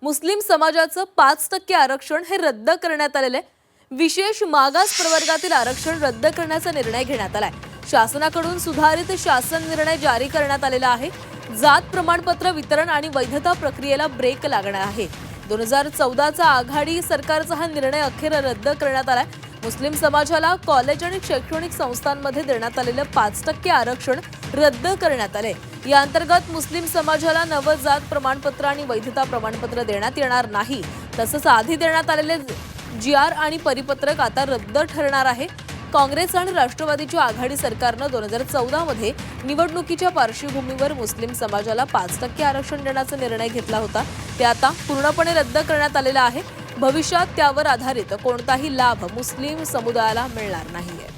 मुस्लिम समाजाचं 5% आरक्षण हे रद्द करण्यात आलेले आहे। विशेष मागास प्रवर्गातील आरक्षण रद्द करण्याचा निर्णय घेण्यात आलाय। शासनाकडून सुधारित शासन निर्णय जारी करण्यात आलेला आहे। जात प्रमाणपत्र वितरण आणि वैधता प्रक्रियेला ब्रेक लागणार आहे। 2014चा आघाडी सरकारचा हा निर्णय अखेर रद्द करण्यात आलाय। मुस्लिम समाजाला कॉलेज आणि शैक्षणिक संस्थांमध्ये देण्यात आलेले 5% आरक्षण रद्द करण्यात आले। या अंतर्गत मुस्लिम समाजाला नवं जात प्रमाणपत्र आणि वैधता प्रमाणपत्र देण्यात येणार नाही। तसंच आधी देण्यात आलेले जीआर आणि परिपत्रक आता रद्द ठरणार आहे। काँग्रेस आणि राष्ट्रवादीच्या आघाडी सरकारने 2014 मध्ये निवडणुकीच्या पार्श्वभूमीवर मुस्लिम समाजाला 5% आरक्षण देण्याचा निर्णय घेतला होता। ते आता पूर्णपणे रद्द करण्यात आलेला आहे। भविष्यात त्यावर आधारित कोणताही लाभ मुस्लिम समुदायाला मिळणार नाहीये।